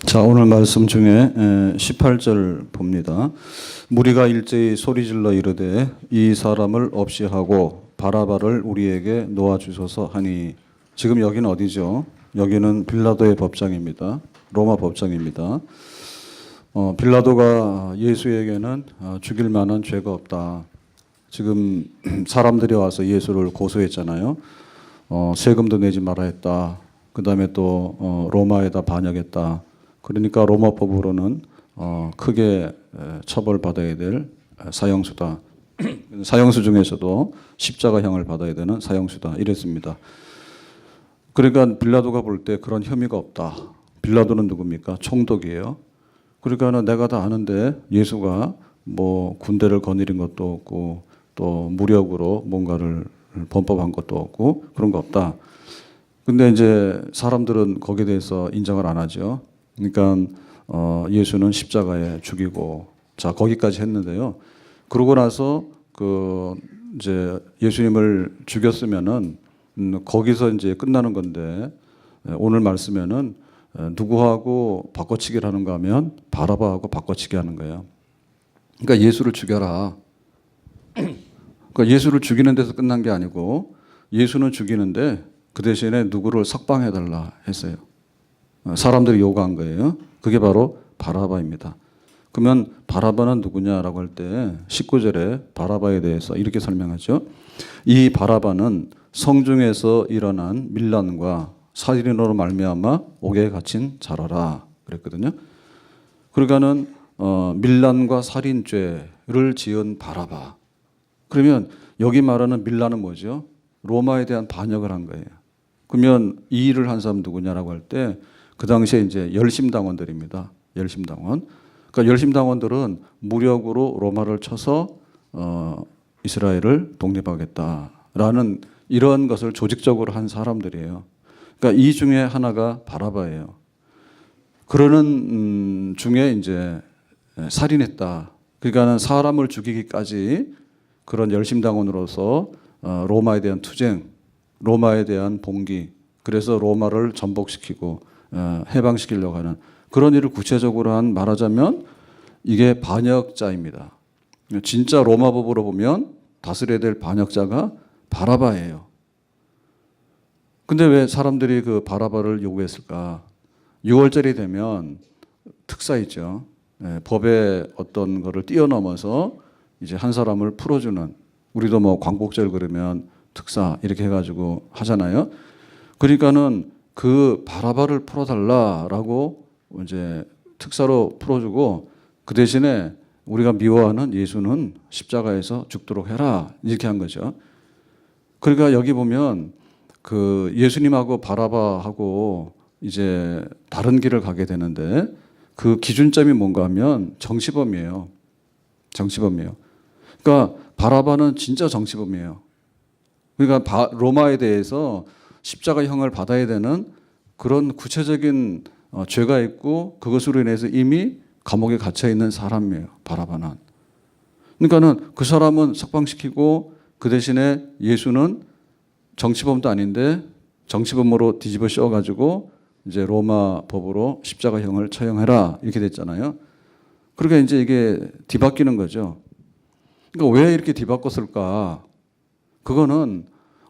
자, 오늘 말씀 중에 18절 봅니다. 무리가 일제히 소리질러 이르되 이 사람을 없이 하고 바라바를 우리에게 놓아 주소서 하니. 지금 여기는 어디죠? 여기는 빌라도의 법정입니다. 로마 법정입니다. 빌라도가 예수에게는 죽일 만한 죄가 없다. 지금 사람들이 와서 예수를 고소했잖아요. 세금도 내지 말아 했다. 그 다음에 또 로마에다 반역했다. 그러니까 로마법으로는 크게 처벌받아야 될 사형수다. 사형수 중에서도 십자가형을 받아야 되는 사형수다. 이랬습니다. 그러니까 빌라도가 볼 때 그런 혐의가 없다. 빌라도는 누굽니까? 총독이에요. 그러니까는 내가 다 아는데 예수가 뭐 군대를 거느린 것도 없고 또 무력으로 뭔가를 범법한 것도 없고 그런 거 없다. 근데 이제 사람들은 거기에 대해서 인정을 안 하죠. 그러니까 예수는 십자가에 죽이고, 자 거기까지 했는데요. 그러고 나서 이제 예수님을 죽였으면은 거기서 이제 끝나는 건데, 오늘 말씀에는 누구하고 바꿔치기를 하는가 하면 바라바하고 바꿔치기 하는 거예요. 그러니까 예수를 죽여라. 그러니까 예수를 죽이는 데서 끝난 게 아니고 예수는 죽이는데 그 대신에 누구를 석방해달라 했어요. 사람들이 요구한 거예요. 그게 바로 바라바입니다. 그러면 바라바는 누구냐라고 할 때 19절에 바라바에 대해서 이렇게 설명하죠. 이 바라바는 성중에서 일어난 밀란과 살인으로 말미암아 옥에 갇힌 자라라 그랬거든요. 그러니까는 밀란과 살인죄를 지은 바라바. 그러면 여기 말하는 밀란은 뭐죠? 로마에 대한 반역을 한 거예요. 그러면 이 일을 한 사람 누구냐라고 할 때 그 당시에 이제 열심당원들입니다. 열심당원. 그러니까 열심당원들은 무력으로 로마를 쳐서 이스라엘을 독립하겠다라는 이런 것을 조직적으로 한 사람들이에요. 그러니까 이 중에 하나가 바라바예요. 그러는 중에 이제 살인했다. 그러니까는 사람을 죽이기까지 그런 열심당원으로서 로마에 대한 투쟁, 로마에 대한 봉기, 그래서 로마를 전복시키고 해방시키려고 하는 그런 일을 구체적으로 말하자면 이게 반역자입니다. 진짜 로마법으로 보면 다스려야 될 반역자가 바라바예요. 근데 왜 사람들이 그 바라바를 요구했을까? 6월절이 되면 특사 있죠. 법의 어떤 거를 뛰어넘어서 이제 한 사람을 풀어주는, 우리도 뭐 광복절 그러면 특사 이렇게 해가지고 하잖아요. 그러니까는 그 바라바를 풀어달라라고 이제 특사로 풀어주고, 그 대신에 우리가 미워하는 예수는 십자가에서 죽도록 해라 이렇게 한 거죠. 그러니까 여기 보면 그 예수님하고 바라바하고 이제 다른 길을 가게 되는데 그 기준점이 뭔가 하면 정치범이에요. 정치범이에요. 그러니까 바라바는 진짜 정치범이에요. 그러니까 로마에 대해서 십자가형을 받아야 되는 그런 구체적인 죄가 있고 그것으로 인해서 이미 감옥에 갇혀 있는 사람이에요. 바라바는. 그러니까는 그 사람은 석방시키고 그 대신에 예수는 정치범도 아닌데 정치범으로 뒤집어 씌워가지고 이제 로마 법으로 십자가형을 처형해라 이렇게 됐잖아요. 그러니까 이제 이게 뒤바뀌는 거죠. 그러니까 왜 이렇게 뒤바꿨을까? 그거는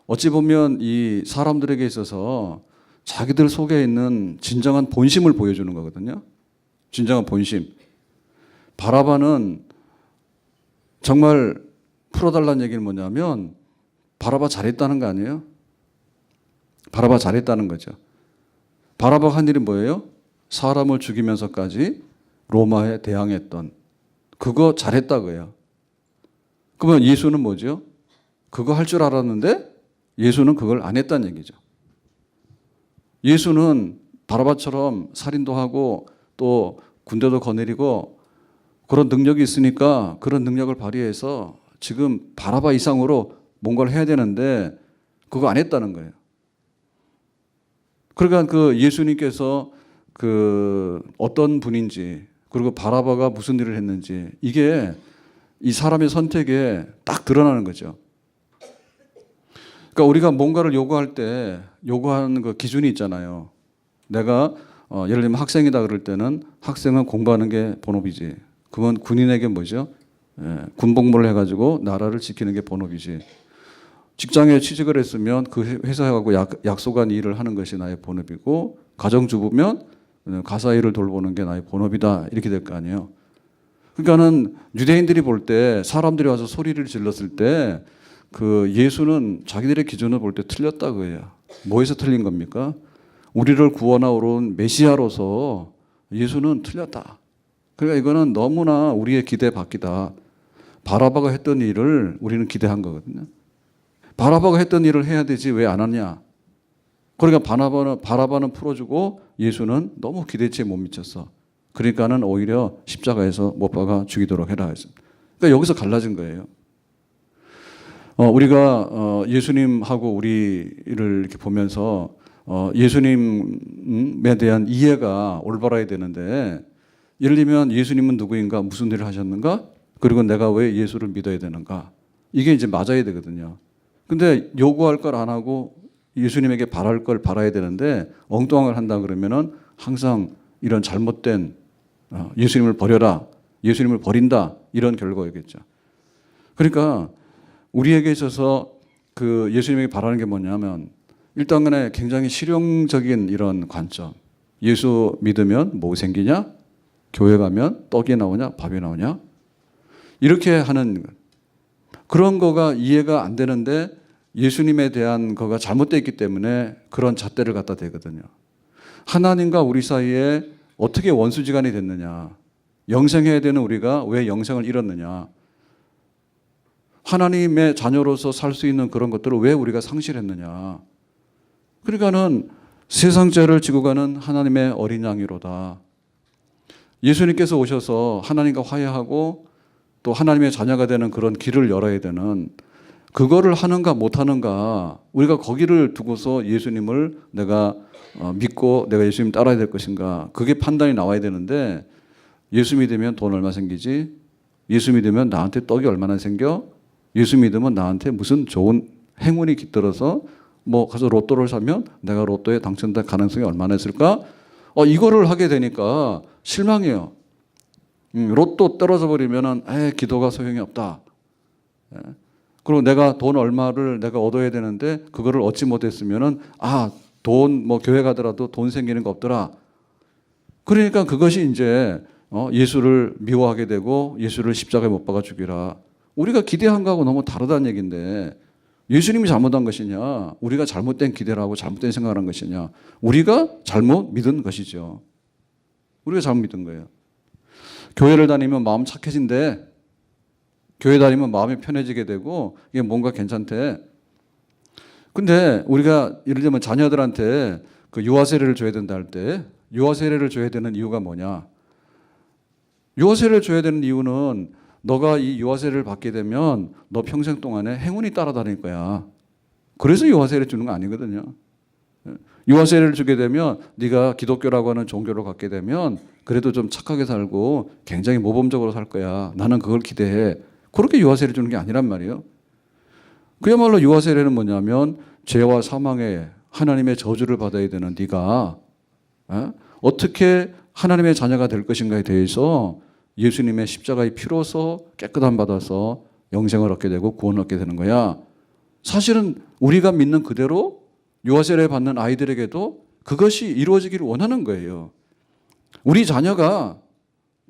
어찌 보면 이 사람들에게 있어서 자기들 속에 있는 진정한 본심을 보여주는 거거든요. 진정한 본심. 바라바는 정말 풀어달라는 얘기는 뭐냐면 바라바 잘했다는 거 아니에요? 바라바 잘했다는 거죠. 바라바가 한 일이 뭐예요? 사람을 죽이면서까지 로마에 대항했던, 그거 잘했다고요. 그러면 예수는 뭐죠? 그거 할 줄 알았는데 예수는 그걸 안 했다는 얘기죠. 예수는 바라바처럼 살인도 하고 또 군대도 거느리고 그런 능력이 있으니까 그런 능력을 발휘해서 지금 바라바 이상으로 뭔가를 해야 되는데 그거 안 했다는 거예요. 그러니까 그 예수님께서 그 어떤 분인지, 그리고 바라바가 무슨 일을 했는지, 이게 이 사람의 선택에 딱 드러나는 거죠. 그러니까 우리가 뭔가를 요구할 때 요구하는 그 기준이 있잖아요. 내가 예를 들면 학생이다 그럴 때는 학생은 공부하는 게 본업이지. 그건 군인에게 뭐죠? 군복무를 해가지고 나라를 지키는 게 본업이지. 직장에 취직을 했으면 그 회사하고 약속한 일을 하는 것이 나의 본업이고, 가정주부면 가사 일을 돌보는 게 나의 본업이다. 이렇게 될 거 아니에요. 그러니까는 유대인들이 볼 때, 사람들이 와서 소리를 질렀을 때 그 예수는 자기들의 기준을 볼 때 틀렸다 그거예요. 뭐에서 틀린 겁니까? 우리를 구원하러 온 메시아로서 예수는 틀렸다. 그러니까 이거는 너무나 우리의 기대 밖이다. 바라바가 했던 일을 우리는 기대한 거거든요. 바라바가 했던 일을 해야 되지 왜 안 하냐. 그러니까 바라바는 풀어주고 예수는 너무 기대치에 못 미쳤어. 그러니까는 오히려 십자가에서 못 박아 죽이도록 해라 했습니다. 그러니까 여기서 갈라진 거예요. 우리가 예수님하고 우리를 이렇게 보면서 예수님에 대한 이해가 올바라야 되는데, 예를 들면 예수님은 누구인가, 무슨 일을 하셨는가, 그리고 내가 왜 예수를 믿어야 되는가, 이게 이제 맞아야 되거든요. 근데 요구할 걸 안 하고 예수님에게 바랄 걸 바라야 되는데 엉뚱한 걸 한다 그러면은 항상 이런 잘못된 예수님을 버려라, 예수님을 버린다, 이런 결과이겠죠. 그러니까 우리에게 있어서 그 예수님에게 바라는 게 뭐냐면, 일단 간에 굉장히 실용적인 이런 관점. 예수 믿으면 뭐 생기냐? 교회 가면 떡이 나오냐? 밥이 나오냐? 이렇게 하는 그런 거가 이해가 안 되는데, 예수님에 대한 거가 잘못되어 있기 때문에 그런 잣대를 갖다 대거든요. 하나님과 우리 사이에 어떻게 원수지간이 됐느냐? 영생해야 되는 우리가 왜 영생을 잃었느냐? 하나님의 자녀로서 살 수 있는 그런 것들을 왜 우리가 상실했느냐? 그러니까는 세상 죄를 지고 가는 하나님의 어린 양이로다. 예수님께서 오셔서 하나님과 화해하고 또 하나님의 자녀가 되는 그런 길을 열어야 되는, 그거를 하는가 못하는가, 우리가 거기를 두고서 예수님을 내가 믿고 내가 예수님 따라야 될 것인가, 그게 판단이 나와야 되는데, 예수 믿으면 돈 얼마 생기지? 예수 믿으면 나한테 떡이 얼마나 생겨? 예수 믿으면 나한테 무슨 좋은 행운이 깃들어서 뭐 가서 로또를 사면 내가 로또에 당첨될 가능성이 얼마나 있을까? 이거를 하게 되니까 실망해요. 로또 떨어져 버리면은 기도가 소용이 없다. 그리고 내가 돈 얼마를 내가 얻어야 되는데 그거를 얻지 못했으면은 돈 뭐 교회 가더라도 돈 생기는 거 없더라. 그러니까 그것이 이제 예수를 미워하게 되고 예수를 십자가에 못 박아 죽이라. 우리가 기대한 거하고 너무 다르다는 얘기인데, 예수님이 잘못한 것이냐, 우리가 잘못된 기대를 하고 잘못된 생각을 한 것이냐, 우리가 잘못 믿은 것이죠. 우리가 잘못 믿은 거예요. 교회를 다니면 마음 착해진대. 교회 다니면 마음이 편해지게 되고 이게 뭔가 괜찮대. 근데 우리가 예를 들면 자녀들한테 그 유아 세례를 줘야 된다 할 때, 유아 세례를 줘야 되는 이유가 뭐냐? 유아 세례를 줘야 되는 이유는 너가 이 유아 세례를 받게 되면 너 평생 동안에 행운이 따라다닐 거야. 그래서 유아 세례를 주는 거 아니거든요. 유아 세례를 주게 되면 네가 기독교라고 하는 종교로 갖게 되면 그래도 좀 착하게 살고 굉장히 모범적으로 살 거야. 나는 그걸 기대해. 그렇게 유아 세례를 주는 게 아니란 말이에요. 그야말로 유아 세례는 뭐냐면 죄와 사망에 하나님의 저주를 받아야 되는 네가 어떻게 하나님의 자녀가 될 것인가에 대해서 예수님의 십자가의 피로서 깨끗함 받아서 영생을 얻게 되고 구원을 얻게 되는 거야. 사실은 우리가 믿는 그대로 유아세례 받는 아이들에게도 그것이 이루어지기를 원하는 거예요. 우리 자녀가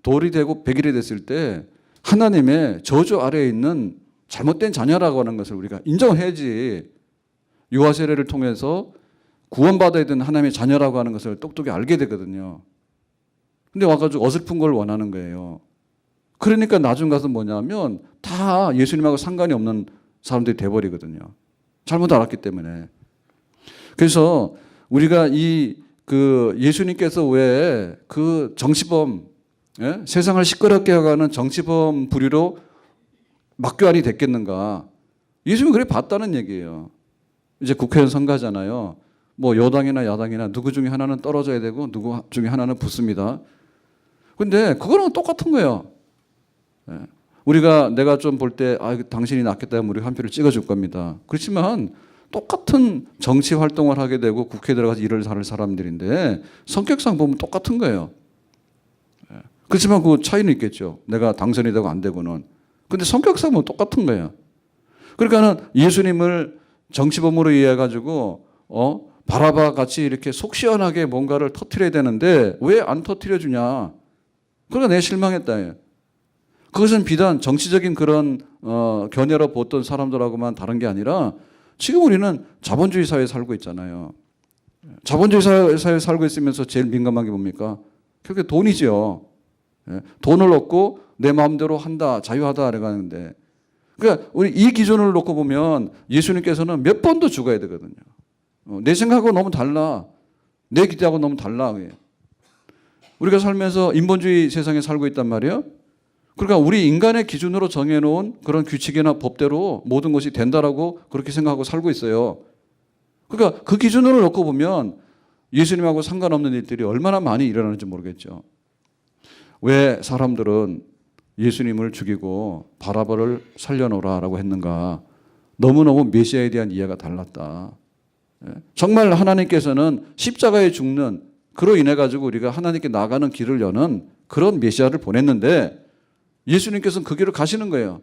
돌이 되고 백일이 됐을 때 하나님의 저주 아래에 있는 잘못된 자녀라고 하는 것을 우리가 인정해야지, 유아세례를 통해서 구원받아야 되는 하나님의 자녀라고 하는 것을 똑똑히 알게 되거든요. 근데 와가지고 어설픈 걸 원하는 거예요. 그러니까 나중 가서 뭐냐면 다 예수님하고 상관이 없는 사람들이 돼버리거든요. 잘못 알았기 때문에. 그래서 우리가 예수님께서 왜 그 정치범, 세상을 시끄럽게 하는 정치범 부류로 막교환이 됐겠는가? 예수님이 그래 봤다는 얘기예요. 이제 국회의원 선거하잖아요. 뭐 여당이나 야당이나 누구 중에 하나는 떨어져야 되고 누구 중에 하나는 붙습니다. 근데 그거랑 똑같은 거예요. 내가 좀 볼 때 당신이 낫겠다 하면 우리가 한 표를 찍어줄 겁니다. 그렇지만 똑같은 정치 활동을 하게 되고 국회에 들어가서 일을 할 사람들인데 성격상 보면 똑같은 거예요. 그렇지만 그 차이는 있겠죠. 내가 당선이 되고 안 되고는. 근데 성격상 보면 똑같은 거예요. 그러니까는 예수님을 정치범으로 이해해가지고 바라바 같이 이렇게 속 시원하게 뭔가를 터뜨려야 되는데 왜 안 터뜨려 주냐. 그러니까 내가 실망했다. 그것은 비단 정치적인 그런 견해로 보던 사람들하고만 다른 게 아니라 지금 우리는 자본주의 사회에 살고 있잖아요. 자본주의 사회에 살고 있으면서 제일 민감한 게 뭡니까? 그게 돈이죠. 돈을 얻고 내 마음대로 한다, 자유하다 이래가는데, 그러니까 우리 이 기준을 놓고 보면 예수님께서는 몇 번도 죽어야 되거든요. 내 생각하고 너무 달라, 내 기대하고 너무 달라. 우리가 살면서 인본주의 세상에 살고 있단 말이에요. 그러니까 우리 인간의 기준으로 정해놓은 그런 규칙이나 법대로 모든 것이 된다라고 그렇게 생각하고 살고 있어요. 그러니까 그 기준으로 놓고 보면 예수님하고 상관없는 일들이 얼마나 많이 일어나는지 모르겠죠. 왜 사람들은 예수님을 죽이고 바라바를 살려놓으라라고 했는가? 너무너무 메시아에 대한 이해가 달랐다. 정말 하나님께서는 십자가에 죽는 그로 인해 가지고 우리가 하나님께 나가는 길을 여는 그런 메시아를 보냈는데 예수님께서는 그 길을 가시는 거예요.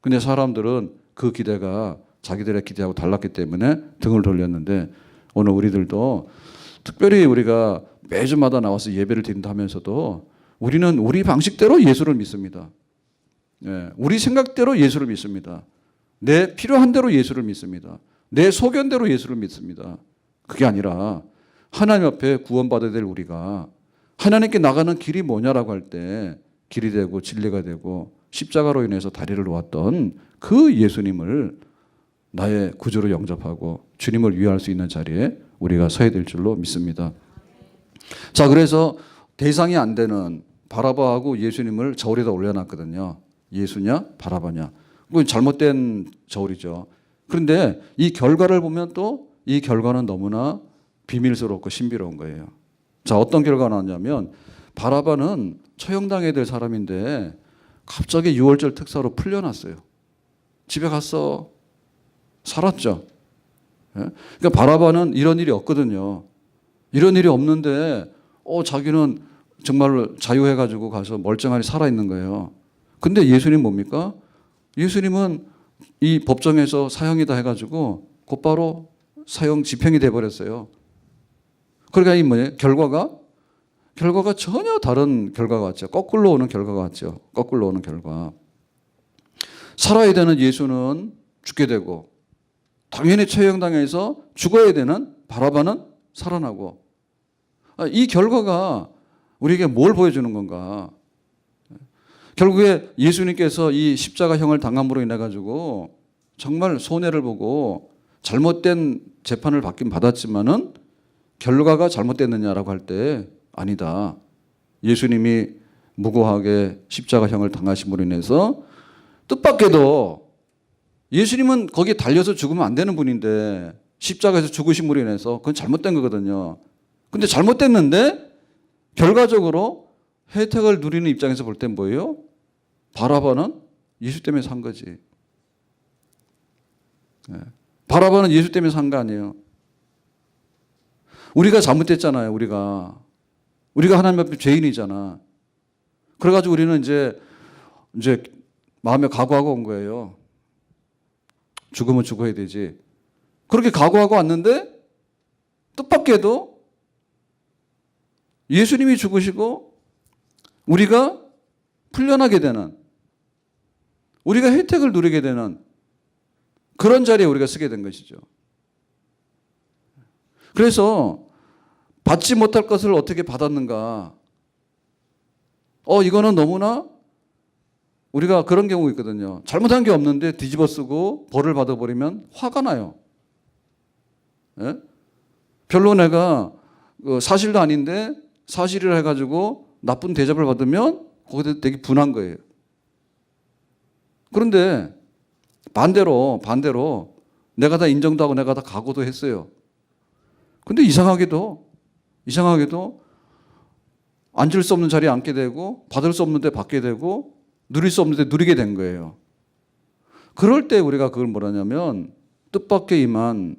근데 사람들은 그 기대가 자기들의 기대하고 달랐기 때문에 등을 돌렸는데 오늘 우리들도 특별히 우리가 매주마다 나와서 예배를 드린다 하면서도 우리는 우리 방식대로 예수를 믿습니다. 우리 생각대로 예수를 믿습니다. 내 필요한 대로 예수를 믿습니다. 내 소견대로 예수를 믿습니다. 그게 아니라 하나님 앞에 구원받아야 될 우리가 하나님께 나가는 길이 뭐냐라고 할 때 길이 되고 진리가 되고 십자가로 인해서 다리를 놓았던 그 예수님을 나의 구주로 영접하고 주님을 위할 수 있는 자리에 우리가 서야 될 줄로 믿습니다. 자, 그래서 대상이 안 되는 바라바하고 예수님을 저울에다 올려놨거든요. 예수냐 바라바냐. 그건 잘못된 저울이죠. 그런데 이 결과를 보면 또 이 결과는 너무나 비밀스럽고 신비로운 거예요. 자, 어떤 결과가 나왔냐면 바라바는 처형당해야 될 사람인데 갑자기 6월절 특사로 풀려났어요. 집에 갔어. 살았죠. 그러니까 바라바는 이런 일이 없거든요. 이런 일이 없는데 자기는 정말로 자유해가지고 가서 멀쩡하게 살아있는 거예요. 근데 예수님 뭡니까? 예수님은 이 법정에서 사형이다 해가지고 곧바로 사형 집행이 돼버렸어요. 그러니까 이 뭐예요? 결과가 전혀 다른 결과가 왔죠. 거꾸로 오는 결과가 왔죠. 거꾸로 오는 결과. 살아야 되는 예수는 죽게 되고 당연히 처형당해서 죽어야 되는 바라바는 살아나고, 이 결과가 우리에게 뭘 보여주는 건가? 결국에 예수님께서 이 십자가형을 당함으로 인해 가지고 정말 손해를 보고 잘못된 재판을 받긴 받았지만은 결과가 잘못됐느냐라고 할 때 아니다. 예수님이 무고하게 십자가형을 당하심으로 인해서 뜻밖에도 예수님은 거기에 달려서 죽으면 안 되는 분인데 십자가에서 죽으심으로 인해서 그건 잘못된 거거든요. 근데 잘못됐는데 결과적으로 혜택을 누리는 입장에서 볼 땐 뭐예요? 바라바는 예수 때문에 산 거지. 바라바는 예수 때문에 산 거 아니에요. 우리가 잘못됐잖아요. 우리가 하나님 앞에 죄인이잖아. 그래가지고 우리는 이제 마음에 각오하고 온 거예요. 죽으면 죽어야 되지. 그렇게 각오하고 왔는데 뜻밖에도 예수님이 죽으시고 우리가 풀려나게 되는, 우리가 혜택을 누리게 되는 그런 자리에 우리가 서게 된 것이죠. 그래서 받지 못할 것을 어떻게 받았는가? 이거는 너무나 우리가 그런 경우가 있거든요. 잘못한 게 없는데 뒤집어 쓰고 벌을 받아버리면 화가 나요. 별로 내가 사실도 아닌데 사실이라 해가지고 나쁜 대접을 받으면 거기서 되게 분한 거예요. 그런데 반대로 내가 다 인정도 하고 내가 다 각오도 했어요. 근데 이상하게도 앉을 수 없는 자리에 앉게 되고 받을 수 없는 데 받게 되고 누릴 수 없는 데 누리게 된 거예요. 그럴 때 우리가 그걸 뭐라냐면 뜻밖의 임한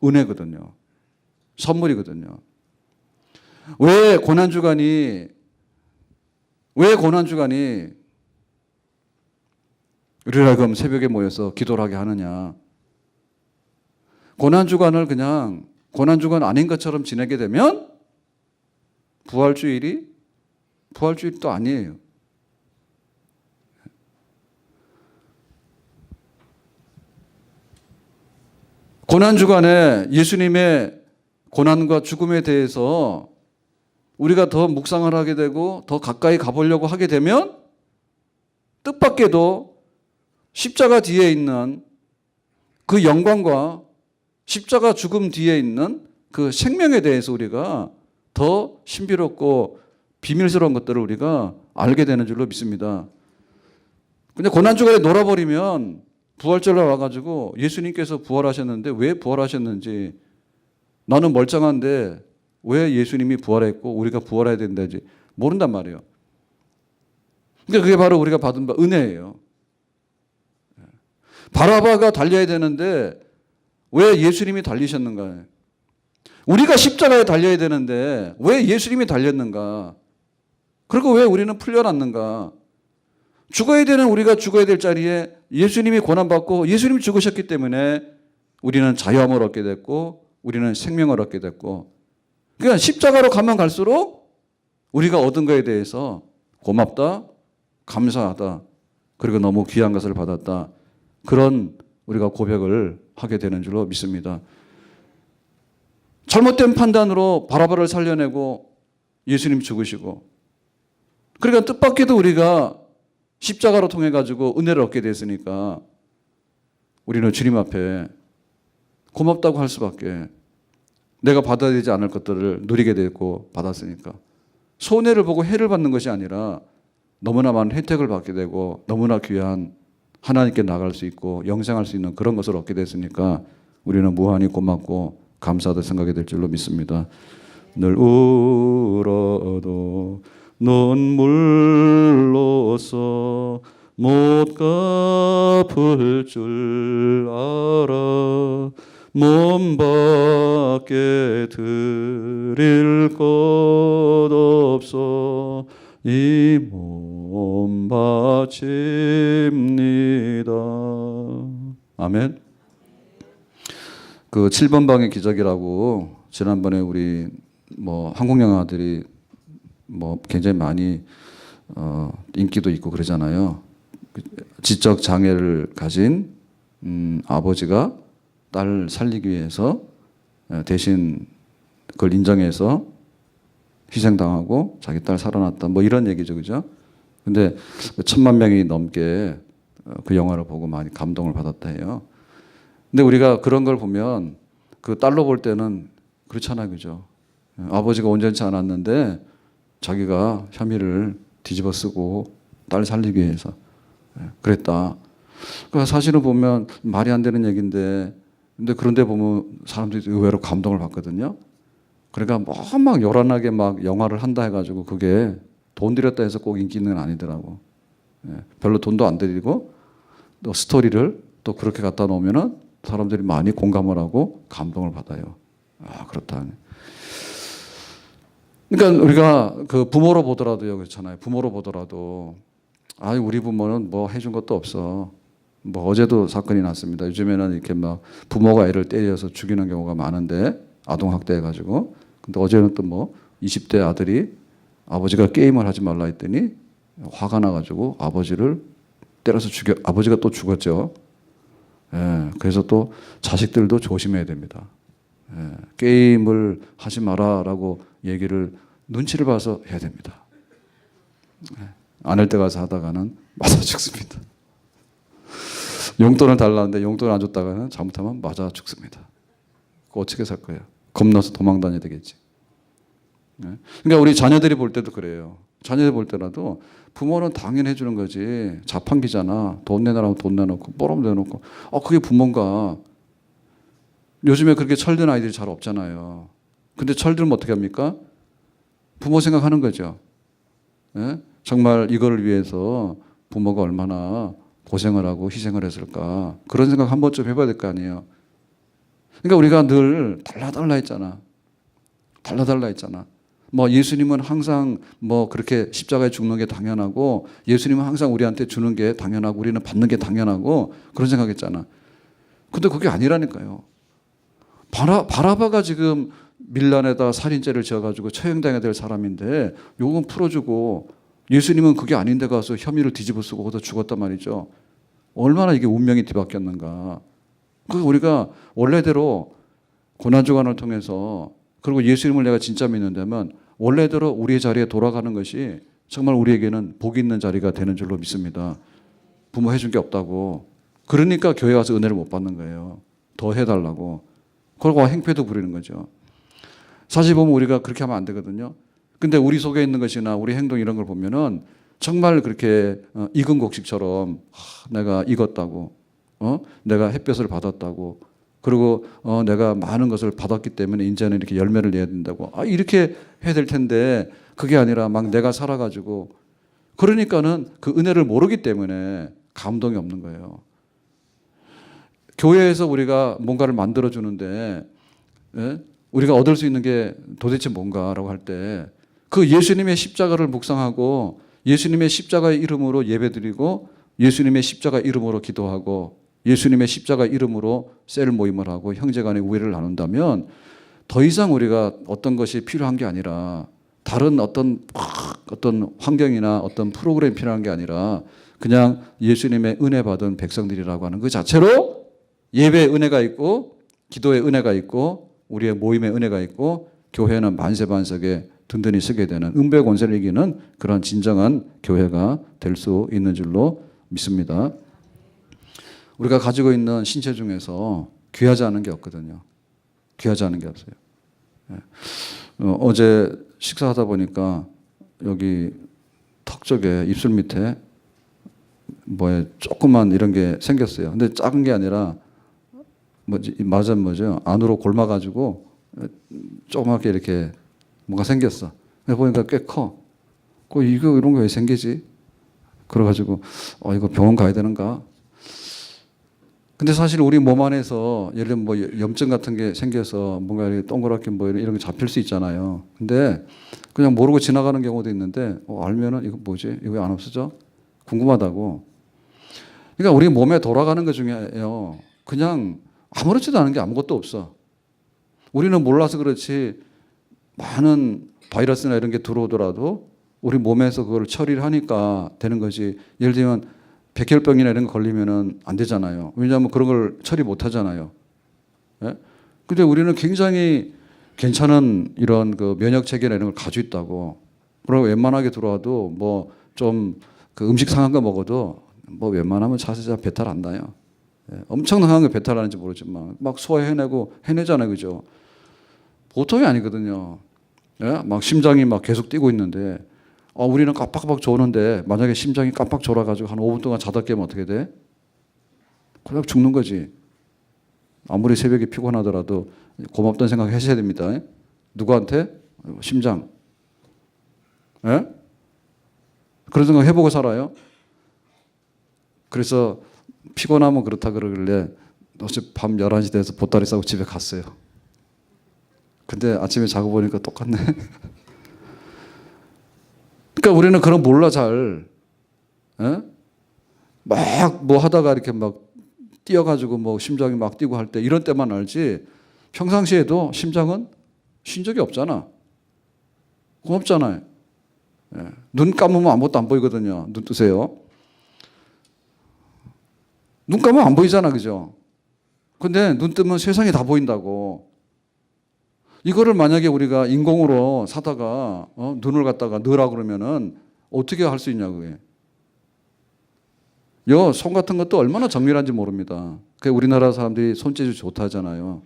은혜거든요. 선물이거든요. 왜 고난주간이 우리를 하여금 새벽에 모여서 기도를 하게 하느냐. 고난주간을 그냥 고난주간 아닌 것처럼 지내게 되면 부활주일이 또 아니에요. 고난주간에 예수님의 고난과 죽음에 대해서 우리가 더 묵상을 하게 되고 더 가까이 가보려고 하게 되면 뜻밖에도 십자가 뒤에 있는 그 영광과 십자가 죽음 뒤에 있는 그 생명에 대해서 우리가 더 신비롭고 비밀스러운 것들을 우리가 알게 되는 줄로 믿습니다. 근데 고난주간에 놀아버리면 부활절에 와가지고 예수님께서 부활하셨는데 왜 부활하셨는지, 나는 멀쩡한데 왜 예수님이 부활했고 우리가 부활해야 된다지 모른단 말이에요. 그러니까 그게 바로 우리가 받은 바 은혜예요. 바라바가 달려야 되는데 왜 예수님이 달리셨는가? 우리가 십자가에 달려야 되는데 왜 예수님이 달렸는가? 그리고 왜 우리는 풀려났는가? 죽어야 되는 우리가 죽어야 될 자리에 예수님이 고난받고 예수님이 죽으셨기 때문에 우리는 자유함을 얻게 됐고 우리는 생명을 얻게 됐고, 그러니까 십자가로 가면 갈수록 우리가 얻은 것에 대해서 고맙다, 감사하다, 그리고 너무 귀한 것을 받았다, 그런 우리가 고백을 하게 되는 줄로 믿습니다. 잘못된 판단으로 바라바를 살려내고 예수님 죽으시고, 그러니까 뜻밖에도 우리가 십자가로 통해 가지고 은혜를 얻게 됐으니까 우리는 주님 앞에 고맙다고 할 수밖에. 내가 받아야 되지 않을 것들을 누리게 됐고 받았으니까 손해를 보고 해를 받는 것이 아니라 너무나 많은 혜택을 받게 되고 너무나 귀한 하나님께 나갈 수 있고 영생할 수 있는 그런 것을 얻게 됐으니까 우리는 무한히 고맙고 감사하다 생각이 될 줄로 믿습니다. 늘 울어도 눈물로서 못 갚을 줄 알아. 몸 밖에 드릴 것 없어 이 몸 바칩니다. 아멘. 그 7번 방의 기적이라고 지난번에 우리 한국 영화들이 굉장히 많이 인기도 있고 그러잖아요. 지적 장애를 가진 아버지가 딸 살리기 위해서 대신 그걸 인정해서 희생당하고 자기 딸 살아났다, 이런 얘기죠, 그죠? 근데 1,000만 명이 넘게 그 영화를 보고 많이 감동을 받았다 해요. 근데 우리가 그런 걸 보면 그 딸로 볼 때는 그렇잖아요, 그죠? 아버지가 온전치 않았는데 자기가 혐의를 뒤집어 쓰고 딸 살리기 위해서 그랬다. 그러니까 사실은 보면 말이 안 되는 얘기인데, 근데 그런데 보면 사람들이 의외로 감동을 받거든요. 그러니까 막 요란하게 막 영화를 한다 해가지고 그게 돈 들였다 해서 꼭 인기 있는 건 아니더라고. 별로 돈도 안 들이고 또 스토리를 또 그렇게 갖다 놓으면은 사람들이 많이 공감을 하고 감동을 받아요. 아, 그렇다. 그러니까 우리가 그 부모로 보더라도요, 그렇잖아요. 부모로 보더라도 우리 부모는 해준 것도 없어. 어제도 사건이 났습니다. 요즘에는 이렇게 막 부모가 애를 때려서 죽이는 경우가 많은데, 아동학대 해가지고. 근데 어제는 또 20대 아들이 아버지가 게임을 하지 말라 했더니 화가 나가지고 아버지를 때려서 아버지가 또 죽었죠. 그래서 또 자식들도 조심해야 됩니다. 게임을 하지 마라라고 얘기를 눈치를 봐서 해야 됩니다. 안 할 때 가서 하다가는 맞아 죽습니다. 용돈을 달라는데 용돈을 안 줬다가는 잘못하면 맞아 죽습니다. 그거 어떻게 살 거예요? 겁나서 도망 다녀야 되겠지. 그러니까 우리 자녀들이 볼 때도 그래요. 자녀들 볼 때라도 부모는 당연히 해주는 거지. 자판기잖아. 돈 내놔라고 돈 내놓고 뽀록 내놓고. 그게 부모인가. 요즘에 그렇게 철든 아이들이 잘 없잖아요. 근데 철들면 어떻게 합니까? 부모 생각하는 거죠. 정말 이거를 위해서 부모가 얼마나 고생을 하고 희생을 했을까. 그런 생각 한 번쯤 해봐야 될 거 아니에요. 그러니까 우리가 늘 달라달라 했잖아. 달라달라 했잖아. 뭐 예수님은 항상 뭐 그렇게 십자가에 죽는 게 당연하고 예수님은 항상 우리한테 주는 게 당연하고 우리는 받는 게 당연하고 그런 생각했잖아. 근데 그게 아니라니까요. 바라바가 지금 밀란에다 살인죄를 지어가지고 처형당해야 될 사람인데 요건 풀어주고 예수님은 그게 아닌데 가서 혐의를 뒤집어 쓰고 거기서 죽었단 말이죠. 얼마나 이게 운명이 뒤바뀌었는가. 그 우리가 원래대로 고난주간을 통해서 그리고 예수님을 내가 진짜 믿는다면 원래대로 우리의 자리에 돌아가는 것이 정말 우리에게는 복이 있는 자리가 되는 줄로 믿습니다. 부모 해준 게 없다고. 그러니까 교회 가서 은혜를 못 받는 거예요. 더 해달라고. 그리고 행패도 부리는 거죠. 사실 보면 우리가 그렇게 하면 안 되거든요. 근데 우리 속에 있는 것이나 우리 행동 이런 걸 보면은 정말 그렇게 익은 곡식처럼 내가 익었다고, 내가 햇볕을 받았다고, 그리고 내가 많은 것을 받았기 때문에 이제는 이렇게 열매를 내야 된다고. 이렇게 해야 될 텐데 그게 아니라 막 내가 살아가지고 그러니까는 그 은혜를 모르기 때문에 감동이 없는 거예요. 교회에서 우리가 뭔가를 만들어 주는데 우리가 얻을 수 있는 게 도대체 뭔가라고 할 때 그 예수님의 십자가를 묵상하고 예수님의 십자가의 이름으로 예배드리고 예수님의 십자가 이름으로 기도하고 예수님의 십자가 이름으로 셀 모임을 하고 형제간의 우애를 나눈다면 더 이상 우리가 어떤 것이 필요한 게 아니라 다른 어떤 환경이나 어떤 프로그램이 필요한 게 아니라 그냥 예수님의 은혜 받은 백성들이라고 하는 그 자체로 예배의 은혜가 있고 기도의 은혜가 있고 우리의 모임의 은혜가 있고 교회는 만세반석에 든든히 서게 되는 은배 권세를 이기는 그런 진정한 교회가 될 수 있는 줄로 믿습니다. 우리가 가지고 있는 신체 중에서 귀하지 않은 게 없거든요. 귀하지 않은 게 없어요. 어제 식사하다 보니까 여기 턱 쪽에 입술 밑에 뭐에 조그만 이런 게 생겼어요. 근데 작은 게 아니라 뭐죠? 안으로 골마가지고 조그맣게 이렇게 뭔가 생겼어. 보니까 꽤 커. 이거 이런 거 왜 생기지? 그래가지고 이거 병원 가야 되는가? 근데 사실 우리 몸 안에서 예를 들면 뭐 염증 같은 게 생겨서 뭔가 이렇게 동그랗게 뭐 이런 게 잡힐 수 있잖아요. 근데 그냥 모르고 지나가는 경우도 있는데 알면은 이거 뭐지? 이거 왜 안 없어져? 궁금하다고. 그러니까 우리 몸에 돌아가는 것 중에요. 그냥 아무렇지도 않은 게 아무것도 없어. 우리는 몰라서 그렇지 많은 바이러스나 이런 게 들어오더라도 우리 몸에서 그걸 처리를 하니까 되는 거지. 예를 들면 백혈병이나 이런 거 걸리면은 안 되잖아요. 왜냐하면 그런 걸 처리 못 하잖아요. 예? 근데 우리는 굉장히 괜찮은 이런 그 면역 체계나 이런 걸 가지고 있다고. 그리고 웬만하게 들어와도 뭐 좀 그 음식 상한 거 먹어도 뭐 웬만하면 자세자 배탈 안 나요. 예? 엄청 강한 거 배탈하는지 모르지만 막 소화해내고 해내잖아요, 그죠? 보통이 아니거든요. 예? 막 심장이 막 계속 뛰고 있는데 우리는 깜빡깜빡 조는데 만약에 심장이 깜빡 졸아가지고 한 5분 동안 자다 깨면 어떻게 돼? 그냥 죽는 거지. 아무리 새벽에 피곤하더라도 고맙다는 생각 하셔야 됩니다. 누구한테? 심장. 예? 그런 생각 해보고 살아요. 그래서 피곤하면 그렇다 그러길래 어제 밤 11시 돼서 보따리 싸고 집에 갔어요. 근데 아침에 자고 보니까 똑같네. 그러니까 우리는 그런 몰라 잘. 막 뭐 하다가 이렇게 막 뛰어가지고 뭐 심장이 막 뛰고 할 때 이런 때만 알지 평상시에도 심장은 쉰 적이 없잖아. 고맙잖아요. 눈 감으면 아무것도 안 보이거든요. 눈 뜨세요. 눈 감으면 안 보이잖아, 그죠? 근데 눈 뜨면 세상이 다 보인다고. 이거를 만약에 우리가 인공으로 사다가 눈을 갖다가 넣으라 그러면은 어떻게 할 수 있냐 그게. 손 같은 것도 얼마나 정밀한지 모릅니다. 그 우리나라 사람들이 손재주 좋다 하잖아요.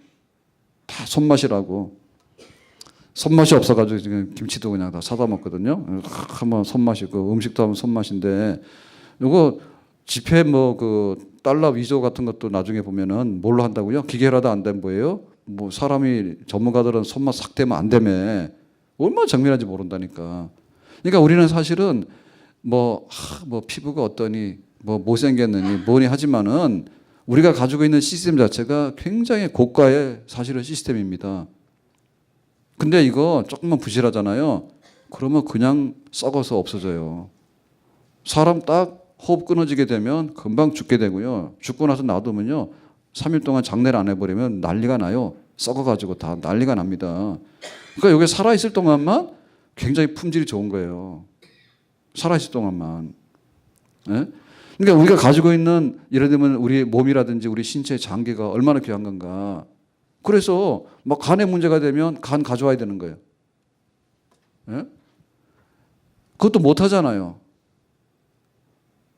다 손맛이라고. 손맛이 없어가지고 지금 김치도 그냥 다 사다 먹거든요. 하면 손맛이고 음식도 하면 손맛인데 이거 지폐 뭐 그 달러 위조 같은 것도 나중에 보면은 뭘로 한다고요? 기계라도 안 된 거예요? 뭐 사람이 전문가들은 손맛 싹 대면 안 되매 얼마나 정밀한지 모른다니까. 그러니까 우리는 사실은 뭐 피부가 어떠니 뭐 못생겼느니 뭐니 하지만은 우리가 가지고 있는 시스템 자체가 굉장히 고가의 사실은 시스템입니다. 근데 이거 조금만 부실하잖아요. 그러면 그냥 썩어서 없어져요. 사람 딱 호흡 끊어지게 되면 금방 죽게 되고요. 죽고 나서 놔두면요. 3일 동안 장례를 안 해버리면 난리가 나요. 썩어가지고 다 난리가 납니다. 그러니까 여기 살아있을 동안만 굉장히 품질이 좋은 거예요. 살아있을 동안만. 예? 그러니까 우리가 가지고 있는 예를 들면 우리 몸이라든지 우리 신체의 장기가 얼마나 귀한 건가. 그래서 막 간에 문제가 되면 간 가져와야 되는 거예요. 예? 그것도 못 하잖아요.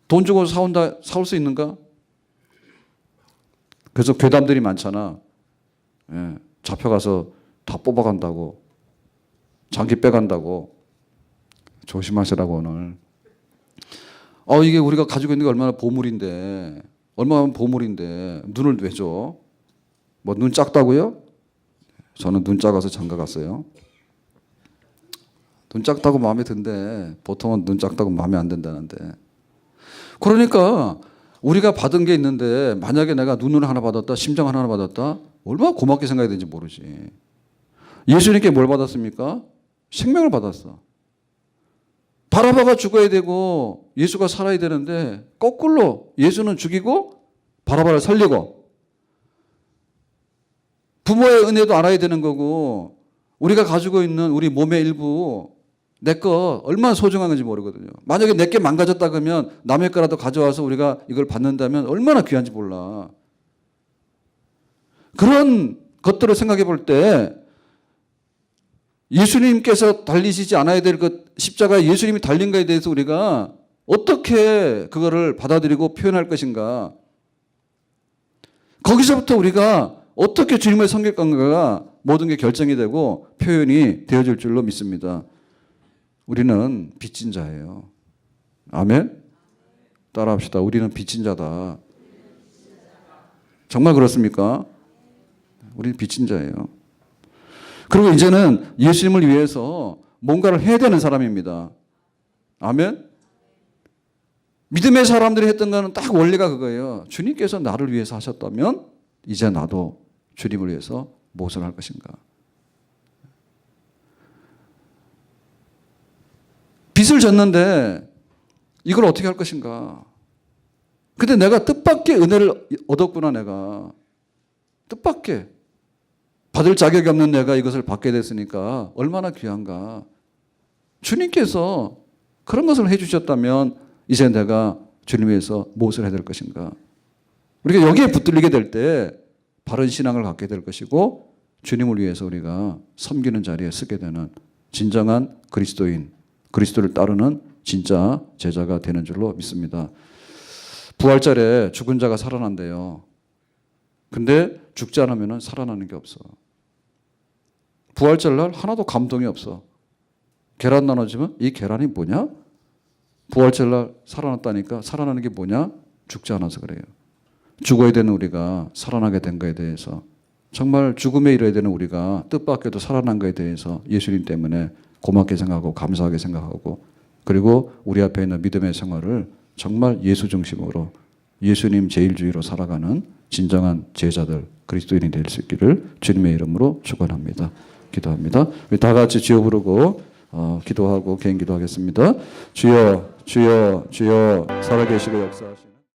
돈 주고 사올 수 있는가? 그래서 괴담들이 많잖아. 예, 잡혀가서 다 뽑아간다고. 장기 빼간다고. 조심하시라고 오늘. 이게 우리가 가지고 있는 게 얼마나 보물인데. 얼마나 보물인데. 눈을 왜 줘? 뭐 눈 작다고요? 저는 눈 작아서 장가 갔어요. 눈 작다고 마음에 든대. 보통은 눈 작다고 마음에 안 든다는데. 그러니까 우리가 받은 게 있는데 만약에 내가 눈을 하나 받았다, 심장 하나 받았다, 얼마나 고맙게 생각해야 되는지 모르지. 예수님께 뭘 받았습니까? 생명을 받았어. 바라바가 죽어야 되고 예수가 살아야 되는데 거꾸로 예수는 죽이고 바라바를 살리고 부모의 은혜도 알아야 되는 거고 우리가 가지고 있는 우리 몸의 일부 내 거 얼마나 소중한 건지 모르거든요. 만약에 내 게 망가졌다 그러면 남의 거라도 가져와서 우리가 이걸 받는다면 얼마나 귀한지 몰라. 그런 것들을 생각해 볼 때 예수님께서 달리시지 않아야 될 것, 십자가에 예수님이 달린 것에 대해서 우리가 어떻게 그거를 받아들이고 표현할 것인가. 거기서부터 우리가 어떻게 주님을 섬길 건가가 모든 게 결정이 되고 표현이 되어질 줄로 믿습니다. 우리는 빚진 자예요. 아멘? 따라합시다. 우리는 빚진 자다. 정말 그렇습니까? 우리는 빚진 자예요. 그리고 이제는 예수님을 위해서 뭔가를 해야 되는 사람입니다. 아멘? 믿음의 사람들이 했던 거는 딱 원리가 그거예요. 주님께서 나를 위해서 하셨다면 이제 나도 주님을 위해서 무엇을 할 것인가. 빚을 졌는데 이걸 어떻게 할 것인가. 근데 내가 뜻밖의 은혜를 얻었구나. 내가 뜻밖의 받을 자격이 없는 내가 이것을 받게 됐으니까 얼마나 귀한가. 주님께서 그런 것을 해주셨다면 이제 내가 주님 위해서 무엇을 해야 될 것인가. 우리가 여기에 붙들리게 될 때 바른 신앙을 갖게 될 것이고 주님을 위해서 우리가 섬기는 자리에 서게 되는 진정한 그리스도인, 그리스도를 따르는 진짜 제자가 되는 줄로 믿습니다. 부활절에 죽은 자가 살아난대요. 근데 죽지 않으면 살아나는 게 없어. 부활절날 하나도 감동이 없어. 계란 나눠주면 이 계란이 뭐냐? 부활절날 살아났다니까 살아나는 게 뭐냐? 죽지 않아서 그래요. 죽어야 되는 우리가 살아나게 된 거에 대해서 정말 죽음에 이르러야 되는 우리가 뜻밖에도 살아난 거에 대해서 예수님 때문에 고맙게 생각하고 감사하게 생각하고 그리고 우리 앞에 있는 믿음의 생활을 정말 예수 중심으로 예수님 제일주의로 살아가는 진정한 제자들 그리스도인이 될 수 있기를 주님의 이름으로 축원합니다. 기도합니다. 우리 다 같이 주여 부르고 기도하고 개인 기도하겠습니다. 주여 주여 주여 살아계시고 역사하시는